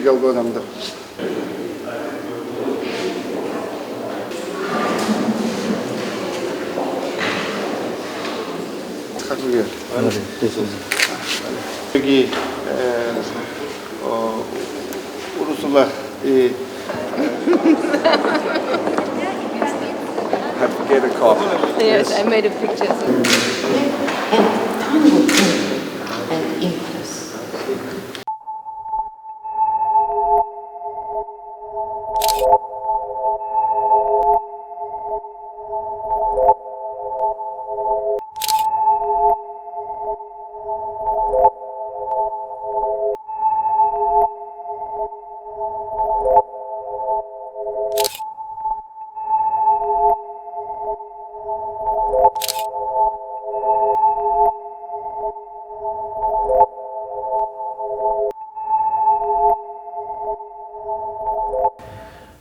galgonamda. 여기 우르슬라 이 have to get a coffee. Yes, I made a picture. And impulse.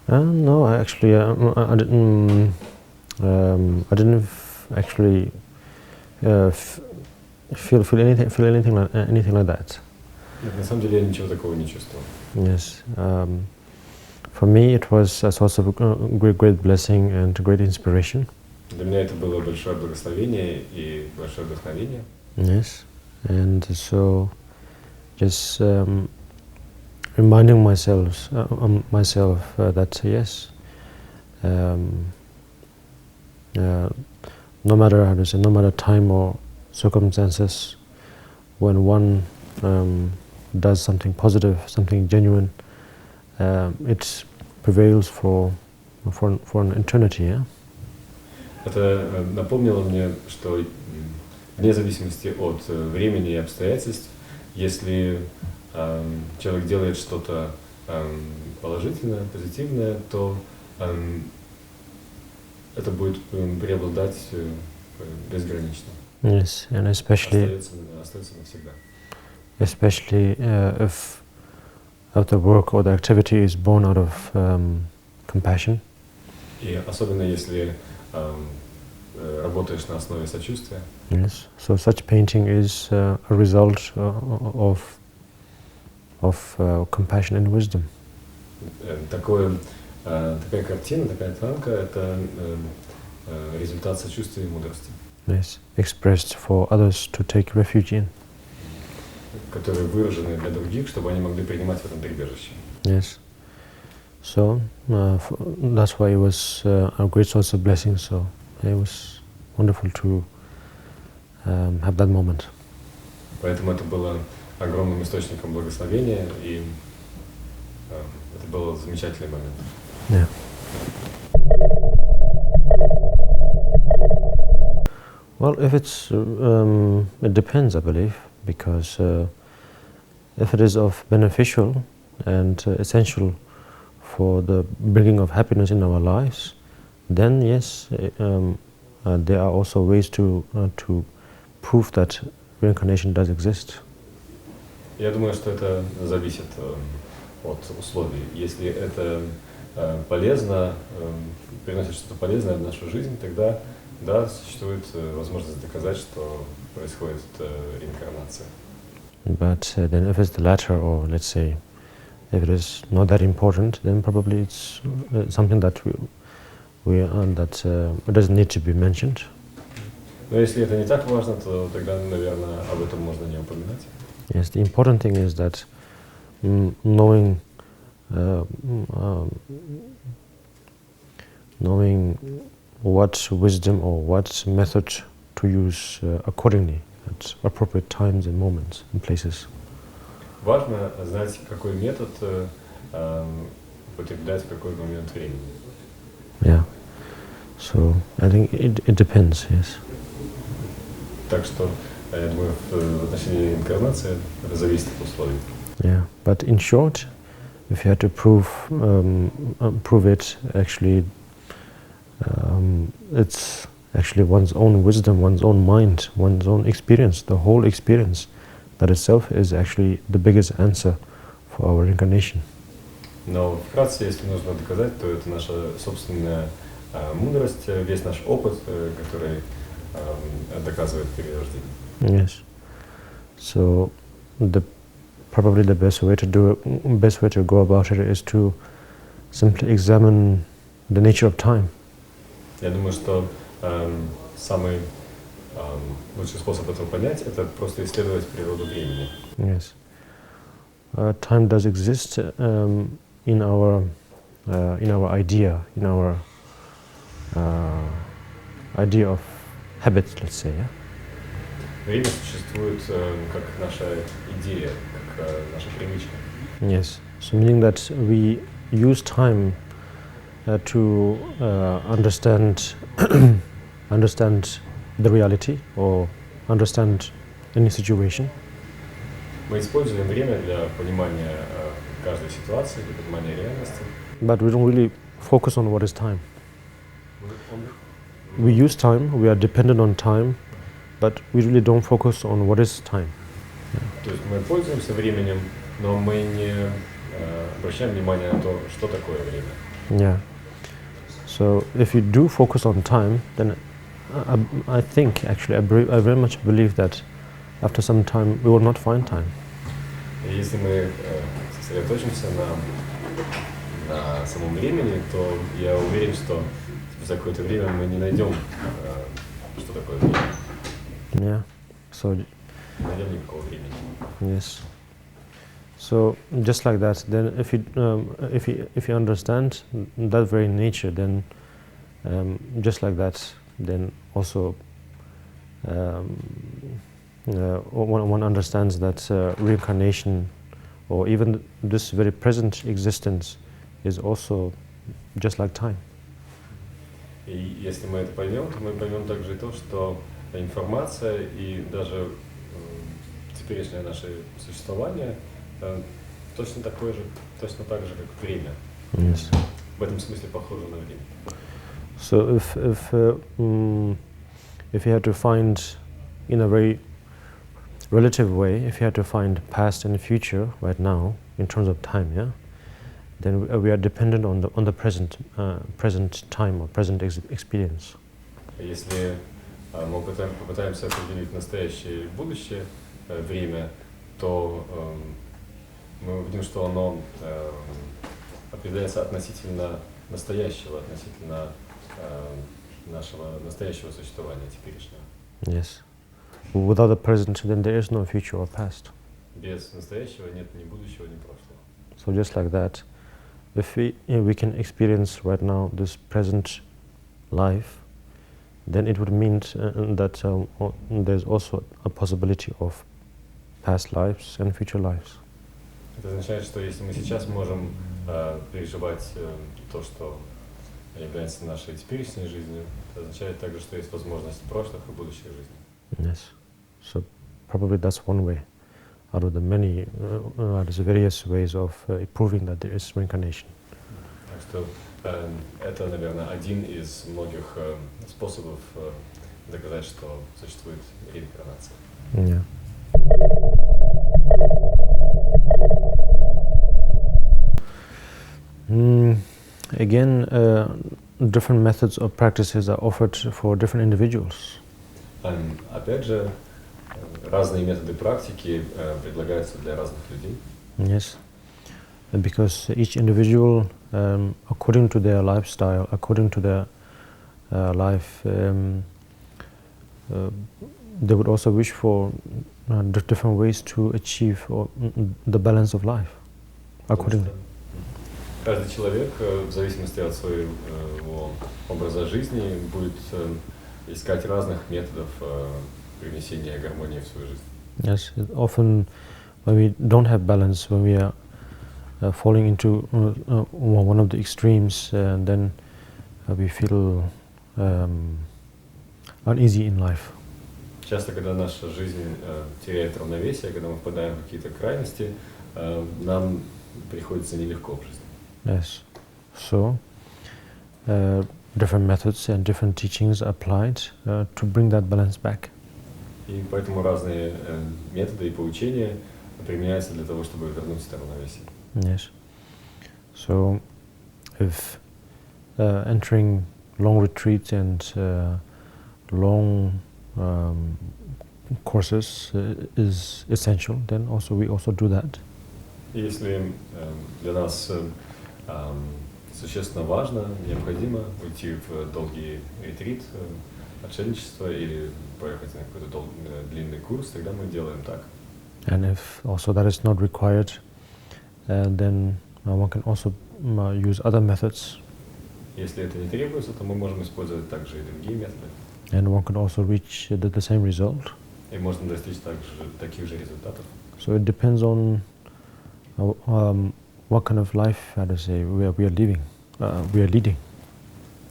No, actually, I didn't actually feel anything like that. На самом деле я ничего такого не чувствовал. Yes, for me it was a source of great blessing and great inspiration. Для меня это было большое благословение и большое вдохновение. Yes, and so just reminding myself that yes, no matter how to say, no matter time or circumstances, when one does something positive, something genuine, it prevails for an eternity. Yeah? Это напомнило мне, что вне зависимости от времени и обстоятельств, если человек делает что-то положительное, позитивное, то это будет преобладать безгранично. Yes, and especially остается навсегда. Especially if the work or the activity is born out of compassion. И особенно если работаешь на основе сочувствия. Yes, so such painting is a result of compassion and wisdom. Такая картина, такая тханка — это результат сочувствия и мудрости. Yes, expressed for others to take refuge in. Которые выражены для других, чтобы они могли принимать в этом прибежище. Yes, so that's why it was a great source of blessing. So it was wonderful to have that moment. Поэтому это было огромным источником благословения, и это был замечательный момент. Yeah. Well, if it's, it depends, I believe, because if it is of beneficial and essential for the bringing of happiness in our lives, then yes, there are also ways to prove that reincarnation does exist. Я думаю, что это зависит от условий. Если это полезно, приносит что-то полезное в нашу жизнь, тогда да, существует возможность доказать, что происходит реинкарнация. But then if it's the latter, or let's say, if it is not that important, then probably it's something that it doesn't need to be mentioned. Но если это не так важно, то тогда, наверное, об этом можно не упоминать. Yes, the important thing is that knowing what wisdom or what method to use accordingly at appropriate times and moments and places. Важно знать, какой метод употреблять в какой момент времени. Yeah. So I think it depends. Yes. Так что я думаю, в отношении реинкарнации это зависит от условий. Yeah, but in short, if you had to prove it, actually, it's actually one's own wisdom, one's own mind, one's own experience. The whole experience, that itself is actually the biggest answer for our reincarnation. Но вкратце, если нужно доказать, то это наша собственная мудрость, весь наш опыт, который доказывает перерождение. Yes. So the probably the best way to go about it is to simply examine the nature of time. Я думаю, что самый лучший способ этого понять — это просто исследовать природу времени. Yes, time does exist in our idea, in our idea of habits, let's say. Yeah? Время существует как наша идея, как наша привычка. Yes, so meaning that we use time to understand understand the reality or understand any situation. Мы используем время для понимания каждой ситуации, для понимания реальности. But we don't really focus on what is time. We use time, we are dependent on time, but we really don't focus on what is time. То есть мы пользуемся временем, но мы не обращаем внимание на то, что такое время. Yeah. So if you do focus on time, then I think actually I very much believe that after some time we will not find time. И если мы сосредоточимся на самом времени, то я уверен, что за какое-то время мы не найдем, что такое время. Yeah. So. Не найдем никакого времени. Yes. So just like that, then if you understand that very nature, then just like that, then also one understands that reincarnation, or even this very present existence, is also just like time. И если мы это поймем, то мы поймем также и то, что информация и даже теперешнее наше существование точно так же, как время. Yes. В этом смысле похоже на время. So if you had to find, in a very relative way, if you had to find past and future right now in terms of time, yeah, then we are dependent on the present time or present experience. Если мы попытаемся определить настоящее и будущее время, то мы увидим, что оно определяется относительно настоящего, относительно нашего настоящего существования теперешнего. Yes. Without the present, then there is no future or past. Без настоящего нет ни будущего, ни прошлого. So just like that, if we can experience right now this present life, then it would mean that there's also a possibility of past lives and future lives. Это означает, что если мы сейчас можем переживать то, что является нашей теперешней жизнью, это означает также, что есть возможность прошлых и будущих жизней. Yes. So probably that's one way out of the many, there's various ways of proving that there is reincarnation. Так что это, наверное, один из многих способов доказать, что существует реинкарнация. Yeah. Again, different methods of practices are offered for different individuals. Опять же, разные методы практики предлагаются для разных людей. Yes, because each individual, according to their lifestyle, according to their life, they would also wish for different ways to achieve the balance of life, accordingly. Каждый человек, в зависимости от своего образа жизни, будет искать разных методов привнесения гармонии в свою жизнь. Yes, often when we don't have balance, when we are falling into one of the extremes, then we feel uneasy in life. Часто, когда наша жизнь теряет равновесие, когда мы впадаем в какие-то крайности, нам приходится нелегко в жизни. Yes, so different methods and different teachings are applied to bring that balance back. И поэтому разные методы и поучения применяются для того, чтобы вернуть это равновесие. Yes. So, if entering long retreats and long courses is essential, then also we also do that. Если для нас существенно важно, необходимо уйти в долгий ретрит, отшельничество или поехать на какой-то длинный курс, тогда мы делаем так. And if also that is not required, then one can also use other methods. Если это не требуется, то мы можем использовать также и другие методы. And one can also reach the same result. И можно достичь также таких же результатов. So it depends on what kind of life, how to say, we are living, we are leading.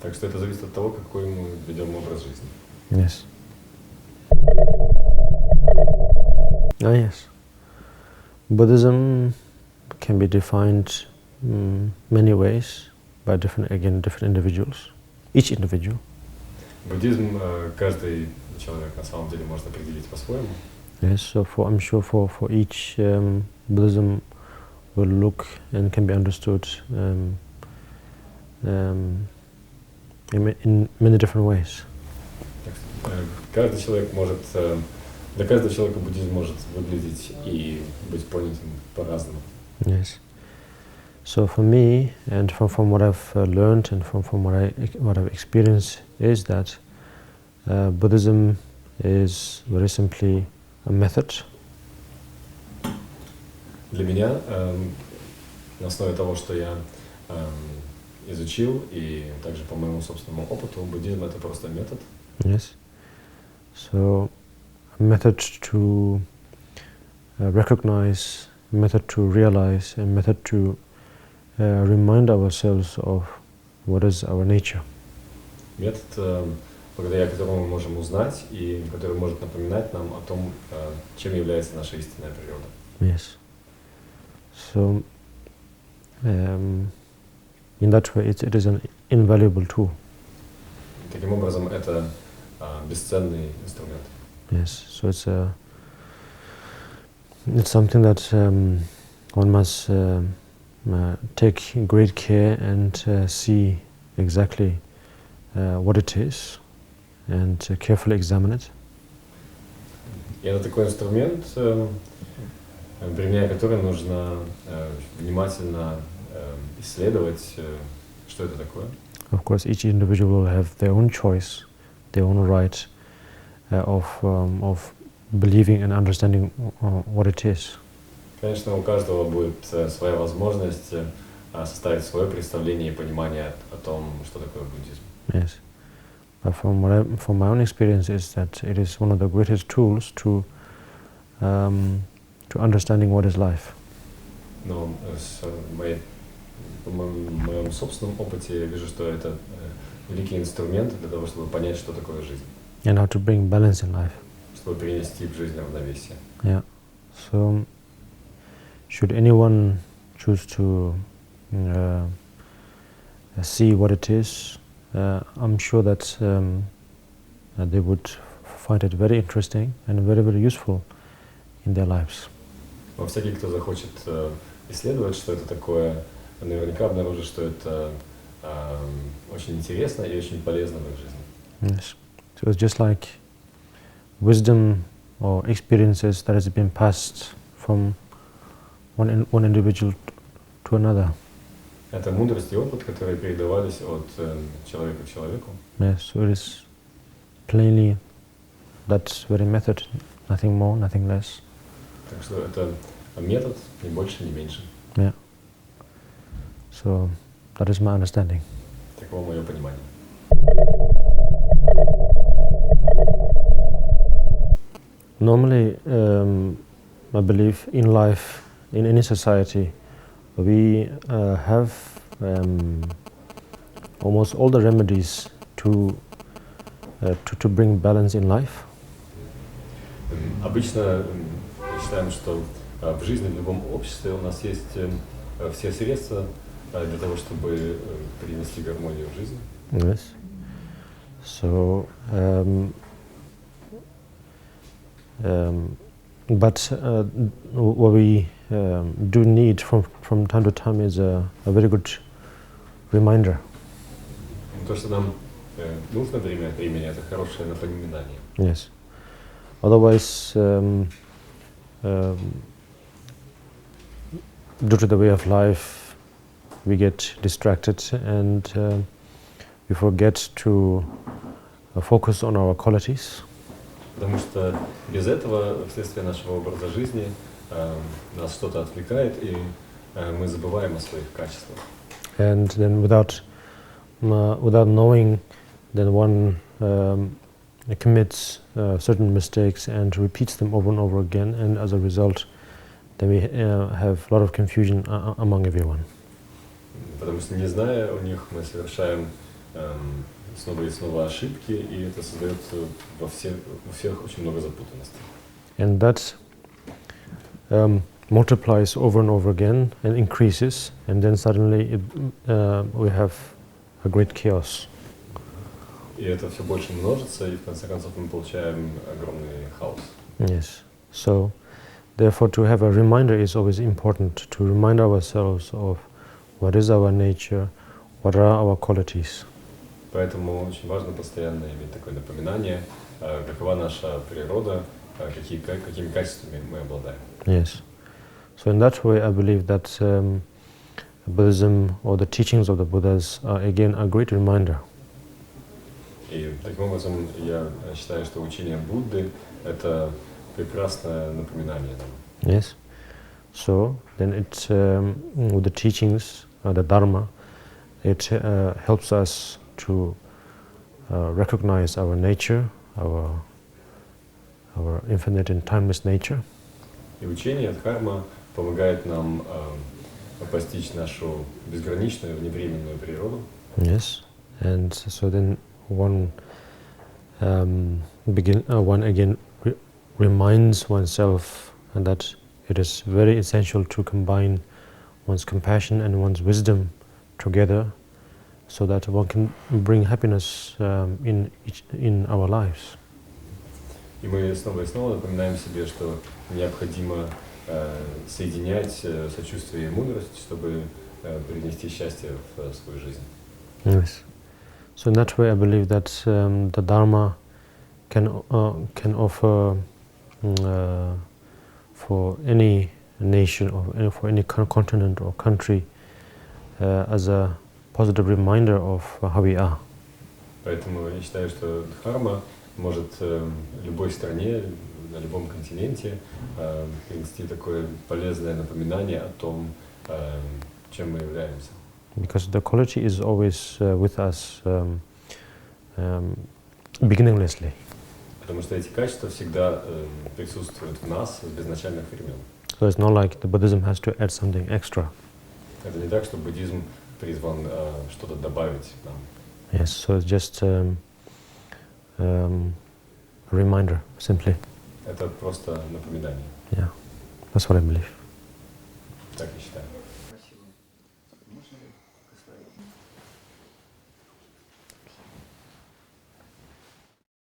Так что это зависит от того, какой мы ведем образ жизни. Yes. Yes. Buddhism can be defined many ways by different individuals, each individual. Буддизм каждый человек на самом деле может определить по-своему. Yes, so I'm sure for each Buddhism will look and can be understood in many different ways. Каждый человек может, для каждого человека буддизм может выглядеть и быть понятым по-разному. Yes. So for me, and from what I've learned and from what I've experienced, is that Buddhism is very simply a method. Для меня, на основе того, что я изучил, и также по моему собственному опыту, буддизм — это просто метод. Yes. So a method to recognize, a method to realize, a method to remind ourselves of what is our nature. Метод, благодаря которому мы можем узнать и который может напоминать нам о том, чем является наша истинная природа. Yes. So in that way, it is an invaluable tool. Таким образом, это бесценный инструмент. Yes. So it's something that one must take great care and see exactly what it is and carefully examine it. И это такой инструмент, применяя который нужно внимательно исследовать, что это такое. Of course, each individual will have their own choice, their own right of believing and understanding what it is. Конечно, у каждого будет своя возможность составить свое представление и понимание о том, что такое буддизм. Yes, but from my own experience is that it is one of the greatest tools to understanding what is life. Но по моем собственном опыте я вижу, что это великий инструмент для того, чтобы понять, что такое жизнь. And how to bring balance in life. Чтобы принести в жизнь равновесие. Yeah. So, should anyone choose to see what it is, I'm sure that they would find it very interesting and very, very useful in their lives. Но всякий, кто захочет исследовать, что это такое, наверняка обнаружит, что это очень интересно и очень полезно в их жизни. Yes. So it's just like wisdom or experiences that has been passed from one individual to another. Это мудрость и опыт, которые передавались от человека к человеку. Yes, so it is plainly that very method, nothing more, nothing less. Так что это метод, ни больше, ни меньше. Yeah. So that is my understanding. Таково мое понимание. Normally, I believe in life, in any society, we have almost all the remedies to bring balance in life. Обычно считаем, что в жизни, в любом обществе у нас есть все средства для того, чтобы принести гармонию в жизнь. Yes. So, but what we do need from time to time is a very good reminder. То, что нам нужно время от времени, это хорошее напоминание. Yes. Otherwise, due to the way of life, we get distracted and we forget to focus on our qualities. Потому что без этого, вследствие нашего образа жизни, нас что-то отвлекает, и мы забываем о своих качествах. And then without knowing, then one commits certain mistakes and repeats them over and over again, and as a result, then we have a lot of confusion among everyone. Потому что, не зная о них, мы совершаем снова и снова ошибки, и это создает у всех очень много запутанности. And that multiplies over and over again and increases, and then suddenly we have a great chaos. И это все больше множится, и в конце концов мы получаем огромный хаос. Yes. So, therefore, to have a reminder is always important, to remind ourselves of what is our nature, what are our qualities. Поэтому очень важно постоянно иметь такое напоминание, какова наша природа, какими качествами мы обладаем. Yes. So in that way, I believe that Buddhism or the teachings of the Buddhas are again a great reminder. И таким образом я считаю, что учение Будды — это прекрасное напоминание нам. Yes. So then it, with the teachings, the Dharma, it helps us to recognize our nature, our infinite and timeless nature. И учение Дхарма помогает нам постичь нашу безграничную, вневременную природу. Yes. And so then one again reminds oneself that it is very essential to combine one's compassion and one's wisdom together, so that one can bring happiness in our lives. И мы снова и снова напоминаем себе, что необходимо соединять сочувствие и мудрость, чтобы принести счастье в свою жизнь. Yes. So in that way, I believe that the Dharma can offer for any nation or for any continent or country as a positive reminder of how we are. Поэтому я считаю, что Дхарма может любой стране, на любом континенте принести такое полезное напоминание о том, чем мы являемся. Because the quality is always with us beginninglessly. Потому что эти качества всегда присутствуют в нас с безначальных времен. So it's not like the Buddhism has to add something extra. Это не так, что буддизм призван что-то добавить нам. Yes, so it's just a reminder, simply. Это просто напоминание. Yeah, that's what I believe. Так я считаю.